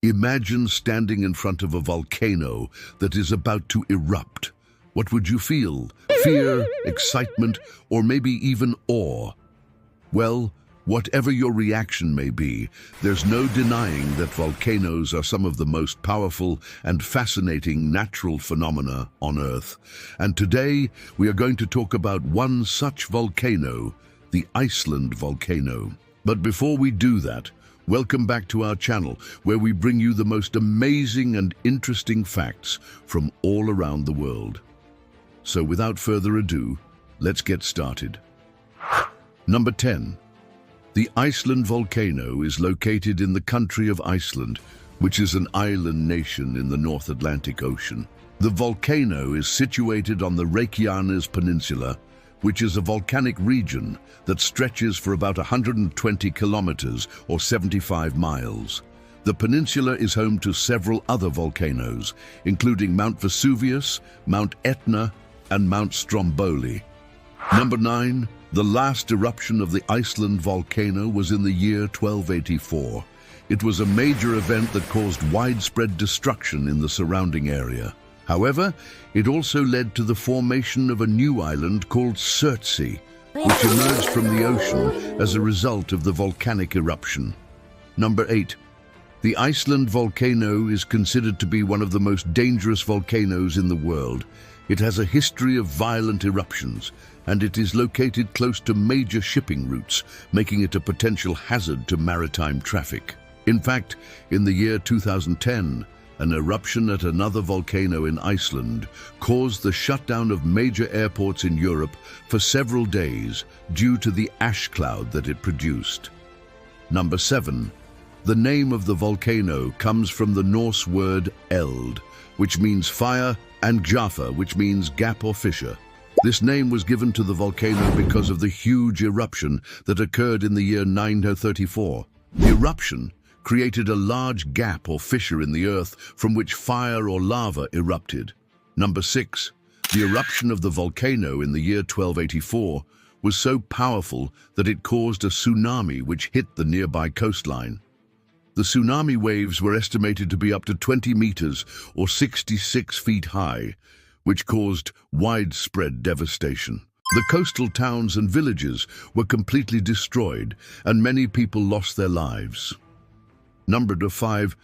Imagine standing in front of a volcano that is about to erupt. What would you feel? Fear, excitement, or maybe even awe? Well, whatever your reaction may be, there's no denying that volcanoes are some of the most powerful and fascinating natural phenomena on Earth. And today, we are going to talk about one such volcano, the Iceland volcano. But before we do that, welcome back to our channel, where we bring you the most amazing and interesting facts from all around the world. So without further ado, let's get started. Number 10. The Iceland volcano is located in the country of Iceland, which is an island nation in the North Atlantic Ocean. The volcano is situated on the Reykjanes Peninsula, which is a volcanic region that stretches for about 120 kilometers or 75 miles. The peninsula is home to several other volcanoes, including Mount Vesuvius, Mount Etna, and Mount Stromboli. Number 9. The last eruption of the Iceland volcano was in the year 1284. It was a major event that caused widespread destruction in the surrounding area. However, it also led to the formation of a new island called Surtsey, which emerged from the ocean as a result of the volcanic eruption. Number 8. The Iceland volcano is considered to be one of the most dangerous volcanoes in the world. It has a history of violent eruptions, and it is located close to major shipping routes, making it a potential hazard to maritime traffic. In fact, in the year 2010, an eruption at another volcano in Iceland caused the shutdown of major airports in Europe for several days due to the ash cloud that it produced. Number 7. The name of the volcano comes from the Norse word eld, which means fire, and Gjá, which means gap or fissure. This name was given to the volcano because of the huge eruption that occurred in the year 934. The eruption created a large gap or fissure in the earth from which fire or lava erupted. Number 6. The eruption of the volcano in the year 1284 was so powerful that it caused a tsunami which hit the nearby coastline. The tsunami waves were estimated to be up to 20 meters or 66 feet high, which caused widespread devastation. The coastal towns and villages were completely destroyed, and many people lost their lives. Number 5.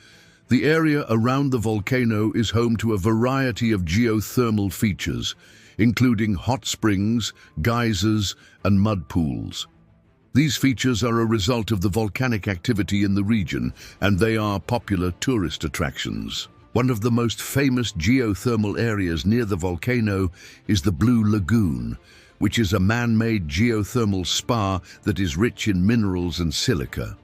The area around the volcano is home to a variety of geothermal features, including hot springs, geysers, and mud pools. These features are a result of the volcanic activity in the region, and they are popular tourist attractions. One of the most famous geothermal areas near the volcano is the Blue Lagoon, which is a man-made geothermal spa that is rich in minerals and silica.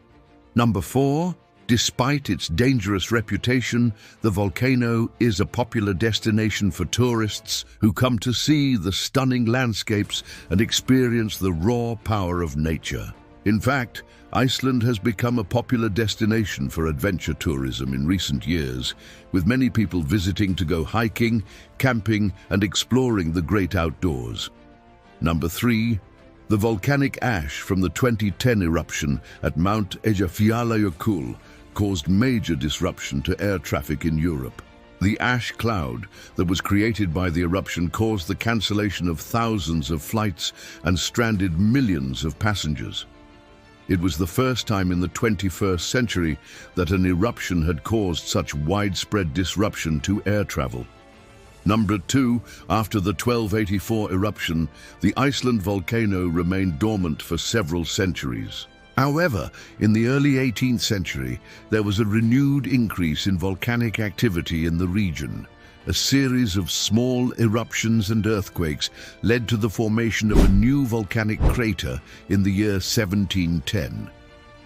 Number 4. Despite its dangerous reputation, the volcano is a popular destination for tourists who come to see the stunning landscapes and experience the raw power of nature. In fact, Iceland has become a popular destination for adventure tourism in recent years, with many people visiting to go hiking, camping, and exploring the great outdoors. Number 3. The volcanic ash from the 2010 eruption at Mount Eyjafjallajökull caused major disruption to air traffic in Europe. The ash cloud that was created by the eruption caused the cancellation of thousands of flights and stranded millions of passengers. It was the first time in the 21st century that an eruption had caused such widespread disruption to air travel. Number 2. After the 1284 eruption, the Iceland volcano remained dormant for several centuries. However, in the early 18th century, there was a renewed increase in volcanic activity in the region. A series of small eruptions and earthquakes led to the formation of a new volcanic crater in the year 1710.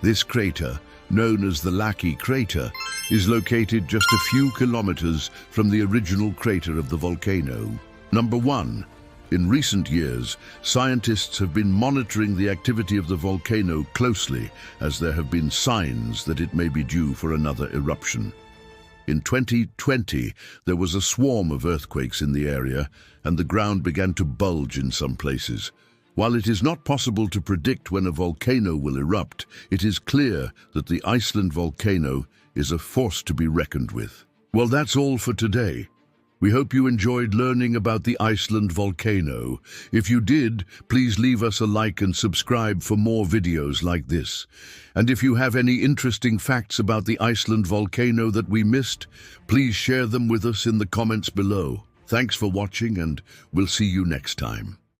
This crater, known as the Laki crater, is located just a few kilometers from the original crater of the volcano. Number 1. In recent years, scientists have been monitoring the activity of the volcano closely, as there have been signs that it may be due for another eruption. In 2020, there was a swarm of earthquakes in the area, and the ground began to bulge in some places. While it is not possible to predict when a volcano will erupt, it is clear that the Iceland volcano is a force to be reckoned with. Well, that's all for today. We hope you enjoyed learning about the Iceland volcano. If you did, please leave us a like and subscribe for more videos like this. And if you have any interesting facts about the Iceland volcano that we missed, please share them with us in the comments below. Thanks for watching, and we'll see you next time.